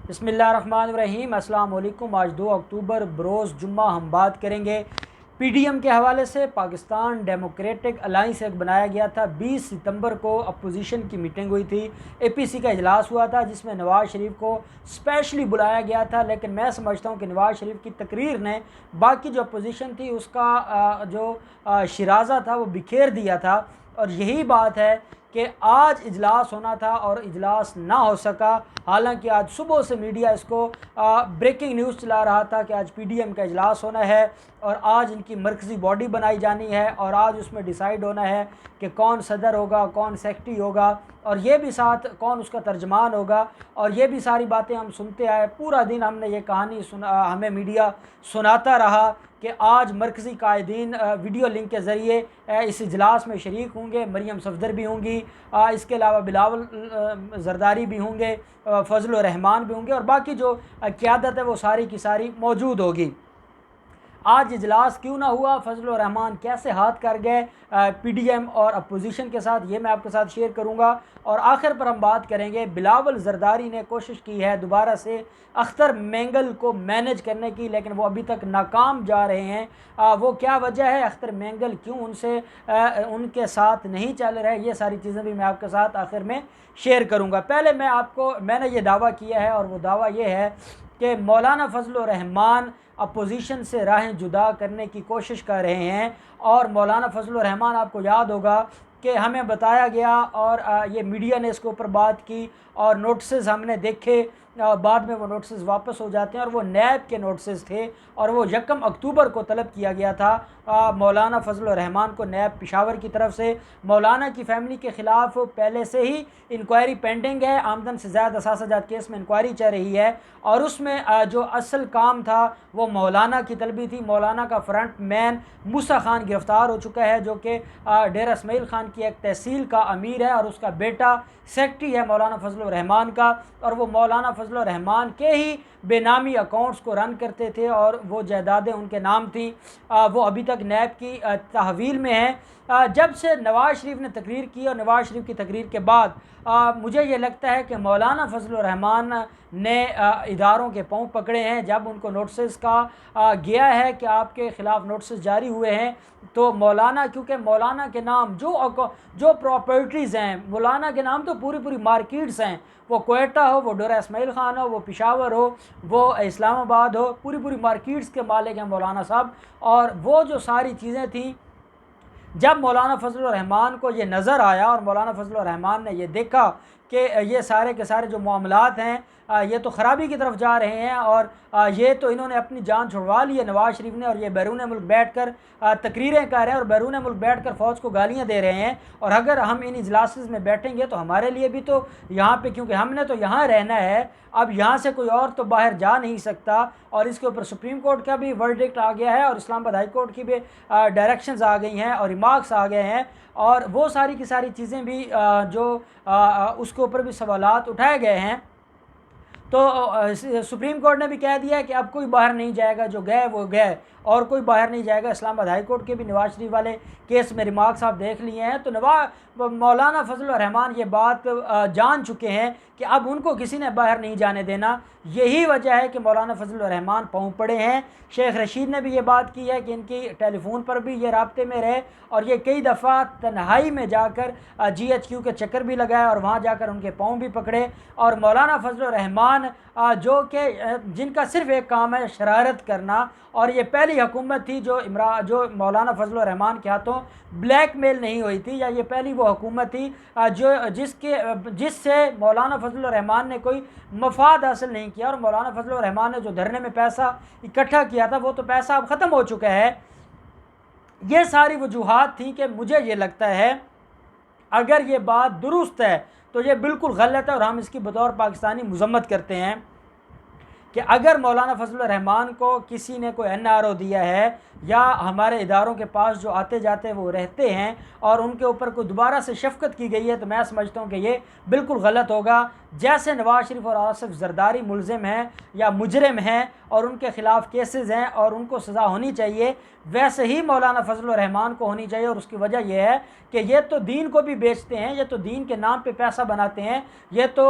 बिस्मिल्लाहिर्रहमानिर्रहीम। अस्सलाम वालेकुम। आज 2 अक्टूबर बरोज़ जुम्मा हम बात करेंगे पीडीएम के हवाले से। पाकिस्तान डेमोक्रेटिक अलाइंस एक बनाया गया था। 20 सितंबर को अपोजिशन की मीटिंग हुई थी, एपीसी का इजलास हुआ था जिसमें नवाज़ शरीफ को स्पेशली बुलाया गया था। लेकिन मैं समझता हूँ कि नवाज़ शरीफ की तकरीर ने बाकी जो अपोजिशन थी उसका शराजा था वो बिखेर दिया था। और यही बात है कि आज इजलास होना था और इजलास ना हो सका। हालांकि आज सुबह से मीडिया इसको ब्रेकिंग न्यूज़ चला रहा था कि आज पीडीएम का इजलास होना है और आज इनकी मरकज़ी बॉडी बनाई जानी है और आज उसमें डिसाइड होना है कि कौन सदर होगा, कौन सेक्रेटरी होगा और ये भी साथ कौन उसका तर्जमान होगा। और ये भी सारी बातें हम सुनते आए, पूरा दिन हमने ये कहानी हमें मीडिया सुनाता रहा कि आज मरकज़ी कायदीन वीडियो लिंक के ज़रिए इस इजलास में शरीक होंगे। मरियम सफदर भी होंगी, इसके अलावा बिलावल जरदारी भी होंगे, फजल रहमान भी होंगे और बाकी जो क़यादत है वो सारी की सारी मौजूद होगी। आज इजलास क्यों ना हुआ, फजल रहमान कैसे हाथ कर गए पीडीएम और अपोजिशन के साथ, ये मैं आपके साथ शेयर करूंगा। और आखिर पर हम बात करेंगे बिलावल जरदारी ने कोशिश की है दोबारा से अख्तर मेंगल को मैनेज करने की, लेकिन वो अभी तक नाकाम जा रहे हैं। वो क्या वजह है, अख्तर मेंगल क्यों उनके साथ नहीं चल रहे, ये सारी चीज़ें भी मैं आपके साथ आखिर में शेयर करूँगा। पहले मैंने ये दावा किया है और वो दावा ये है कि मौलाना फजल रहमान अपोजिशन से राहें जुदा करने की कोशिश कर रहे हैं। और मौलाना फजल रहमान, आपको याद होगा कि हमें बताया गया और ये मीडिया ने इसके ऊपर बात की और नोटिस हमने देखे, बाद में वो नोटिस वापस हो जाते हैं और वो नैब के नोटिस थे और वो 1 अक्टूबर को तलब किया गया था मौलाना फजल रहमान को नैब पेशावर की तरफ से। मौलाना की फ़ैमिली के ख़िलाफ़ पहले से ही इंक्वायरी पेंडिंग है, आमदन से ज़्यादा असासाजात केस में इंक्वायरी चल रही है और उसमें जो असल काम था वो मौलाना की तलबी थी। मौलाना का फ्रंट मैन मूसा खान गिरफ़्तार हो चुका है जो कि डेरा इस्माइल खान की एक तहसील का अमीर है और उसका बेटा सेक्रेटरी है मौलाना फजल रहमान का। और वो मौलाना फजल रहमान के ही बेनामी अकाउंट्स को रन करते थे और वो जायदादें उनके नाम थी। वो अभी तक नैब की तहवील में है। जब से नवाज़ शरीफ ने तकरीर की और नवाज़ शरीफ की तकरीर के बाद मुझे ये लगता है कि मौलाना फजल रहमान ने इदारों के पाँव पकड़े हैं। जब उनको नोटिस का गया है कि आपके ख़िलाफ़ नोटिस जारी हुए हैं तो मौलाना, क्योंकि मौलाना के नाम जो प्रॉपर्टीज़ हैं, मौलाना के नाम तो पूरी मार्केट्स हैं, वो कोयटा हो, वो डेरा इस्माइल खान हो, वो पेशावर हो, वो इस्लामाबाद हो, पूरी मार्केट्स के मालिक हैं मौलाना साहब। और वो जो सारी चीज़ें थी, जब मौलाना फजल रहमान को ये नज़र आया और मौलाना फजल रहमान ने ये देखा कि ये सारे के सारे जो मामलात हैं ये तो ख़राबी की तरफ जा रहे हैं और ये तो इन्होंने अपनी जान छुड़वा ली है नवाज़ शरीफ ने और ये बैरून मुल्क बैठ कर तकरीरें कर रहे हैं और बैरून मुल्क बैठ कर फ़ौज को गालियाँ दे रहे हैं। और अगर हम इन इजलास में बैठेंगे तो हमारे लिए भी तो यहाँ पे, क्योंकि हमने तो यहाँ रहना है, अब यहाँ से कोई और तो बाहर जा नहीं सकता। और इसके ऊपर सुप्रीम कोर्ट का भी वर्डिक्ट आ गया है और इस्लामाबाद हाई कोर्ट की भी डायरेक्शंस आ गई हैं और रिमार्क्स आ गए हैं और वो सारी की सारी चीज़ें भी उसके ऊपर भी सवालात उठाए गए हैं। तो सुप्रीम कोर्ट ने भी कह दिया है कि अब कोई बाहर नहीं जाएगा, जो गए वो गए और कोई बाहर नहीं जाएगा। इस्लामाबाद हाई कोर्ट के भी नवाज़ शरीफ वाले केस में रिमार्क्स आप देख लिए हैं। तो मौलाना फजल रहमान ये बात जान चुके हैं कि अब उनको किसी ने बाहर नहीं जाने देना। यही वजह है कि मौलाना फजल रहमान पाँव पड़े हैं। शेख रशीद ने भी ये बात की है कि इनकी टेलीफोन पर भी ये राब्ते में रहे और ये कई दफ़ा तन्हाई में जाकर GHQ के चक्कर भी लगाए और वहाँ जाकर उनके पाँव भी पकड़े। और मौलाना फजल रहमान जो कि जिनका सिर्फ़ एक काम है शरारत करना, और ये पहली हुकूमत थी जो मौलाना फजल रहमान के हाथों ब्लैकमेल नहीं हुई थी, या ये पहली वो हुकूमत थी जिससे मौलाना फजल रहमान ने कोई मफाद हासिल नहीं किया। और मौलाना फजल रहमान ने जो धरने में पैसा इकट्ठा किया था वो तो पैसा अब ख़त्म हो चुका है। ये सारी वजूहात थी कि मुझे ये लगता है अगर ये बात दुरुस्त है तो ये बिल्कुल गलत है और हम इसकी बतौर पाकिस्तानी मजम्मत करते हैं कि अगर मौलाना फजल रहमान को किसी ने कोई NRO दिया है या हमारे इदारों के पास जो आते जाते वो रहते हैं और उनके ऊपर कोई दोबारा से शफकत की गई है, तो मैं समझता हूँ कि ये बिल्कुल गलत होगा। जैसे नवाज शरीफ और आसिफ जरदारी मुलजिम हैं या मुजरिम हैं और उनके ख़िलाफ़ केसेस हैं और उनको सज़ा होनी चाहिए, वैसे ही मौलाना फजल रहमान को होनी चाहिए। और उसकी वजह यह है कि ये तो दीन को भी बेचते हैं, ये तो दीन के नाम पे पैसा बनाते हैं। ये तो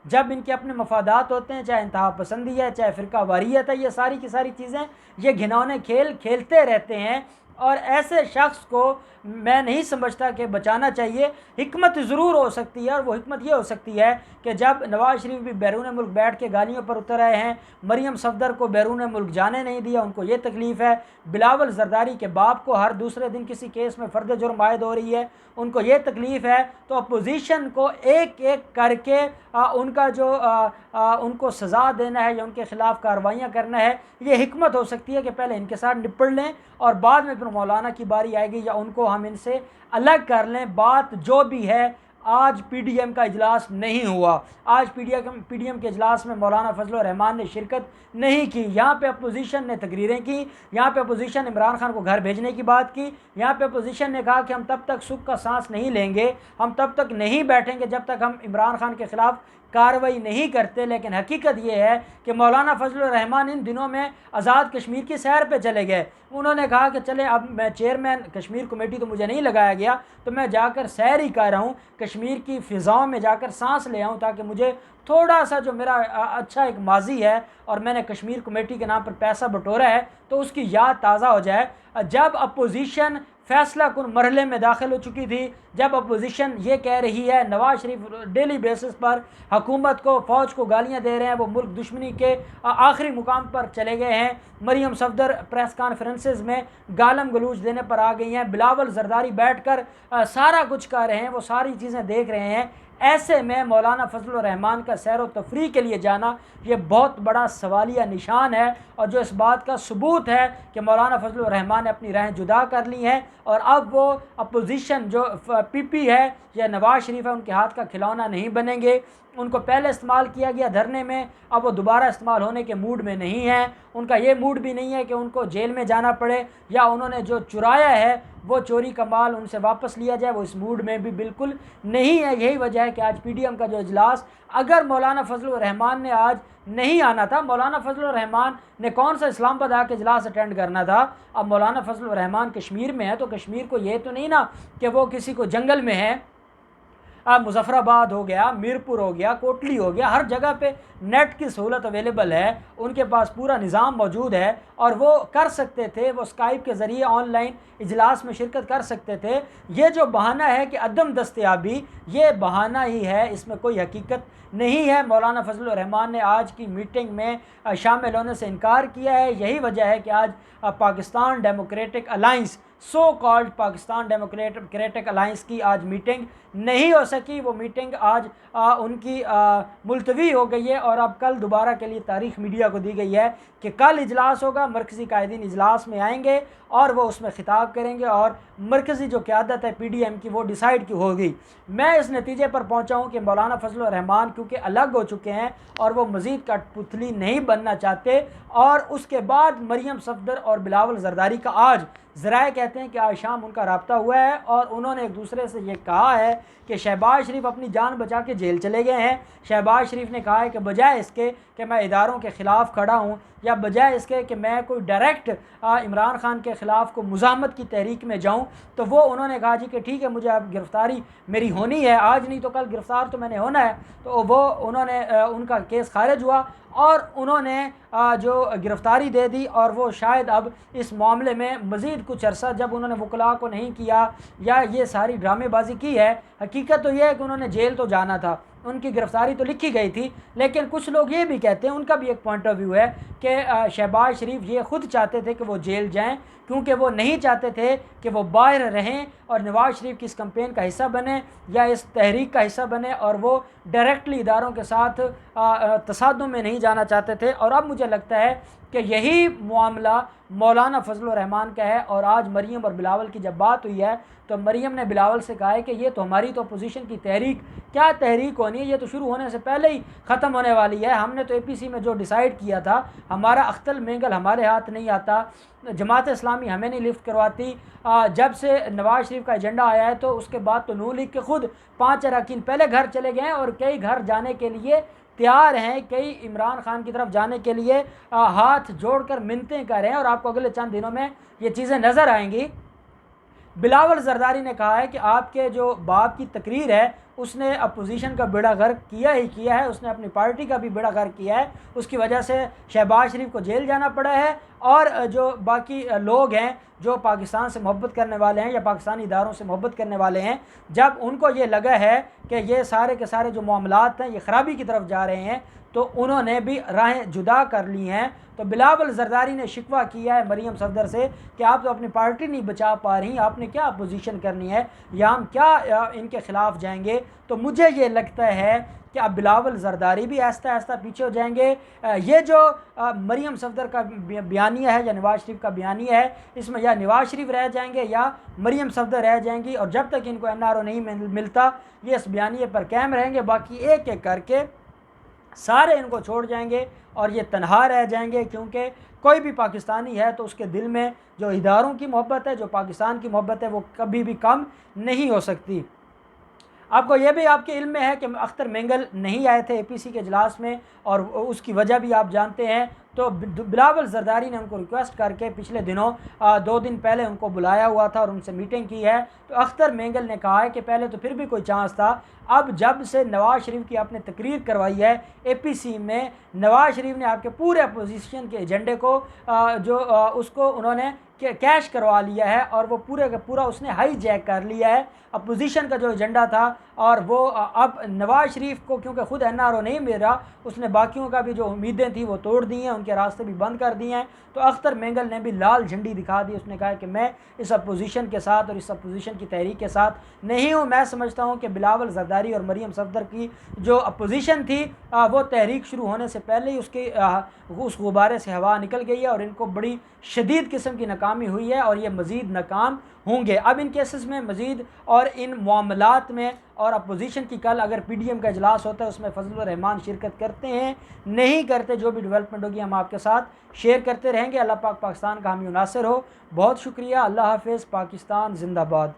जब इनके अपने मफादात होते हैं, चाहे इंतहा पसंदी है, चाहे फ़िरका वारियत है, ये सारी की सारी चीज़ें ये घिनौने खेल खेलते रहते हैं। और ऐसे शख्स को मैं नहीं समझता कि बचाना चाहिए। हिकमत ज़रूर हो सकती है, और वो हिकमत ये हो सकती है कि जब नवाज़ शरीफ भी बैरून मुल्क बैठ के गालियों पर उतर आए हैं, मरियम सफदर को बैरून मुल्क जाने नहीं दिया, उनको ये तकलीफ़ है, बिलावल जरदारी के बाप को हर दूसरे दिन किसी केस में फ़र्द जुर्म आयद हो रही है, उनको ये तकलीफ़ है। तो अपोजिशन को एक एक करके उनका जो उनको सज़ा देना है या उनके ख़िलाफ़ कार्रवाइयाँ करना है, ये हिकमत हो सकती है कि पहले इनके साथ निपट लें और बाद में फिर मौलाना की बारी आएगी या उनको हम इनसे अलग कर लें। बात जो भी है, आज पीडीएम का इजलास नहीं हुआ, आज पीडीएम के इजलास में मौलाना फजल रहमान ने शिरकत नहीं की। यहाँ पे अपोजिशन ने तकरीरें की, यहाँ पे अपोजिशन इमरान खान को घर भेजने की बात की, यहाँ पे अपोजिशन ने कहा कि हम तब तक सुख का सांस नहीं लेंगे, हम तब तक नहीं बैठेंगे जब तक हम इमरान खान के ख़िलाफ़ कार्रवाई नहीं करते। लेकिन हकीकत ये है कि मौलाना फजल रहमान इन दिनों में आज़ाद कश्मीर की सैर पे चले गए। उन्होंने कहा कि चले, अब मैं चेयरमैन कश्मीर कमेटी तो मुझे नहीं लगाया गया, तो मैं जाकर सैर ही कर रहा हूँ, कश्मीर की फ़िज़ाओं में जाकर सांस ले आऊँ, ताकि मुझे थोड़ा सा जो मेरा अच्छा एक माजी है और मैंने कश्मीर कमेटी के नाम पर पैसा बटोरा है, तो उसकी याद ताज़ा हो जाए। जब अपोजिशन फैसला कुन मरहले में दाखिल हो चुकी थी, जब अपोजिशन ये कह रही है, नवाज शरीफ डेली बेसिस पर हुकूमत को, फ़ौज को गालियां दे रहे हैं, वो मुल्क दुश्मनी के आखिरी मुकाम पर चले गए हैं, मरियम सफदर प्रेस कॉन्फ्रेंसेस में गालम गलूच देने पर आ गई हैं, बिलावल जरदारी बैठकर सारा कुछ कर रहे हैं, वो सारी चीज़ें देख रहे हैं। ऐसे में मौलाना फजल रहमान का सैर व तफरी के लिए जाना ये बहुत बड़ा सवालिया निशान है, और जो इस बात का सबूत है कि मौलाना फजल रहमान ने अपनी राहें जुदा कर ली हैं और अब वो अपोजिशन जो पीपी है या नवाज शरीफ है, उनके हाथ का खिलौना नहीं बनेंगे। उनको पहले इस्तेमाल किया गया धरने में, अब वो दोबारा इस्तेमाल होने के मूड में नहीं है। उनका ये मूड भी नहीं है कि उनको जेल में जाना पड़े या उन्होंने जो चुराया है वो चोरी का माल उनसे वापस लिया जाए, वो इस मूड में भी बिल्कुल नहीं है। यही वजह है कि आज पीडीएम का जो इजलास, अगर मौलाना फजल रहमान ने आज नहीं आना था, मौलाना फजल रहमान ने कौन सा इस्लामाबाद आके इजलास अटेंड करना था। अब मौलाना फजल रहमान कश्मीर में है, तो कश्मीर को ये तो नहीं ना कि वो किसी को जंगल में है। मुजफ्फराबाद हो गया, मीरपुर हो गया, कोटली हो गया, हर जगह पे नेट की सहूलत अवेलेबल है, उनके पास पूरा निज़ाम मौजूद है और वो कर सकते थे, वो स्काइप के ज़रिए ऑनलाइन इजलास में शिरकत कर सकते थे। ये जो बहाना है कि अदम दस्तयाबी, ये बहाना ही है, इसमें कोई हकीकत नहीं है। मौलाना फजल रहमान ने आज की मीटिंग में शामिल होने से इनकार किया है। यही वजह है कि आज Pakistan democratic alliance, so called Pakistan democratic alliance की आज मीटिंग नहीं हो सकी। वो मीटिंग आज उनकी मुलतवी हो गई है और अब कल दोबारा के लिए तारीख मीडिया को दी गई है कि कल इजलास होगा, मरकज़ी कायदीन इजलास में आएंगे और वो उसमें ख़िताब करेंगे और मरकज़ी जो क़यादत है पीडीएम की वो डिसाइड की होगी। मैं इस नतीजे पर पहुंचा हूं कि मौलाना फजल रहमान क्योंकि अलग हो चुके हैं और वो मज़ीद कठपुतली नहीं बनना चाहते, और उसके बाद मरियम सफदर और बिलावल जरदारी का आज ज़राए कहते हैं कि आज शाम उनका रब्ता हुआ है और उन्होंने एक दूसरे से ये कहा है कि शहबाज शरीफ अपनी जान बचा के जेल चले गए हैं। शहबाज शरीफ ने कहा है कि बजाय इसके कि मैं इदारों के ख़िलाफ़ खड़ा हूँ या बजाय इसके कि मैं कोई डायरेक्ट इमरान खान के ख़िलाफ़ को मुज़ाहमत की तहरीक में जाऊँ, तो वो उन्होंने कहा जी कि ठीक है, मुझे अब गिरफ़्तारी मेरी होनी है, आज नहीं तो कल गिरफ़्तार तो मैंने होना है। तो वो उन्होंने उनका केस खारिज हुआ और उन्होंने जो गिरफ़्तारी दे दी, और वो शायद अब इस मामले में मज़ीद कुछ अरसा जब उन्होंने वकला को नहीं किया या ये सारी ड्रामेबाजी की है, हकीकत तो ये है कि उन्होंने जेल तो जाना था, उनकी गिरफ़्तारी तो लिखी गई थी। लेकिन कुछ लोग ये भी कहते हैं, उनका भी एक पॉइंट ऑफ व्यू है कि शहबाज शरीफ ये ख़ुद चाहते थे कि वो जेल जाएं, क्योंकि वो नहीं चाहते थे कि वो बाहर रहें और नवाज़ शरीफ की इस कैंपेन का हिस्सा बने या इस तहरीक का हिस्सा बने, और वो डायरेक्टली इदारों के साथ तसादुम में नहीं जाना चाहते थे। और अब मुझे लगता है कि यही मामला मौलाना फजलुर रहमान का है। और आज मरीम और बिलावल की जब बात हुई है तो मरीम ने बिलावल से कहा है कि ये तो हमारी तो अपोजिशन की तहरीक, क्या तहरीक होनी है, ये तो शुरू होने से पहले ही ख़त्म होने वाली है। हमने तो APC में जो डिसाइड किया था, हमारा अख्तल मेंगल हमारे हाथ नहीं आता, जमात इस्लामी हमें नहीं लिफ्ट करवाती। जब से नवाज शरीफ का एजेंडा आया है तो उसके बाद तो नून लीग के खुद 5 अरकान पहले घर चले गए हैं और कई घर जाने के लिए तैयार हैं, कई इमरान खान की तरफ जाने के लिए हाथ जोड़कर मिन्नतें कर रहे हैं और आपको अगले चंद दिनों में ये चीज़ें नज़र आएंगी। बिलावल जरदारी ने कहा है कि आपके जो बाप की तकरीर है उसने अपोजिशन का बेड़ा गर्क किया ही किया है, उसने अपनी पार्टी का भी बेड़ा गर्क किया है। उसकी वजह से शहबाज शरीफ को जेल जाना पड़ा है और जो बाकी लोग हैं जो पाकिस्तान से मोहब्बत करने वाले हैं या पाकिस्तानी इदारों से मोहब्बत करने वाले हैं, जब उनको ये लगा है कि ये सारे के सारे जो मामलात हैं ये ख़राबी की तरफ जा रहे हैं तो उन्होंने भी राहें जुदा कर ली हैं। तो बिलावल जरदारी ने शिकवा किया है मरीम सफदर से कि आप तो अपनी पार्टी नहीं बचा पा रही, आपने क्या अपोजिशन करनी है या हम क्या इनके ख़िलाफ़ जाएंगे। तो मुझे ये लगता है कि अब बिलावल जरदारी भी आहिस्ता आहिस्ता पीछे हो जाएंगे। ये जो मरीम सफदर का बयानिया है या नवाज शरीफ का बयानिया है, इसमें या नवाज शरीफ रह जाएंगे या मरीम सफदर रह जाएंगी और जब तक इनको NRO नहीं मिलता ये इस बयानिए पर कायम रहेंगे। बाकी एक एक करके सारे इनको छोड़ जाएंगे और ये तनहा रह जाएंगे, क्योंकि कोई भी पाकिस्तानी है तो उसके दिल में जो इदारों की मोहब्बत है, जो पाकिस्तान की मोहब्बत है, वो कभी भी कम नहीं हो सकती। आपको यह भी आपके इल्म में है कि अख्तर मेंगल नहीं आए थे APC के इजलास में और उसकी वजह भी आप जानते हैं। तो बिलावल जरदारी ने उनको रिक्वेस्ट करके पिछले दिनों 2 दिन पहले उनको बुलाया हुआ था और उनसे मीटिंग की है। तो अख्तर मेंगल ने कहा है कि पहले तो फिर भी कोई चांस था, अब जब से नवाज शरीफ की आपने तकरीर करवाई है APC में, नवाज शरीफ ने आपके पूरे अपोजिशन के एजेंडे को उसको उन्होंने कैश करवा लिया है और वो पूरे का पूरा उसने हाई जैक कर लिया है अपोजिशन का जो एजेंडा था। और वो अब नवाज शरीफ को क्योंकि ख़ुद NRO नहीं मिल रहा, उसने बाकियों का भी जो उम्मीदें थी वो तोड़ दी हैं, उनके रास्ते भी बंद कर दिए हैं। तो अख्तर मेंगल ने भी लाल झंडी दिखा दी, उसने कहा कि मैं इस अपोजिशन के साथ और इस अपोजिशन की तहरीक के साथ नहीं हूँ। मैं समझता हूँ कि बिलावल जरदारी और मरीम सफदर की जो अपोजिशन थी वो तहरीक शुरू होने से पहले ही उस गुब्बारे से हवा निकल गई है और इनको बड़ी शदीद किस्म की नाकामी हुई है और ये मज़ीद नाकाम होंगे। अब इन केसेस में मज़ीद और इन मामलात में और अपोजिशन की कल अगर PDM का इजलास होता है उसमें फजलुर रहमान शिरकत करते हैं नहीं करते, जो भी डेवलपमेंट होगी हम आपके साथ शेयर करते रहेंगे। अल्लाह पाक पाकिस्तान का हामी नासिर हो। बहुत शुक्रिया। अल्लाह हाफ़िज़। पाकिस्तान जिंदाबाद।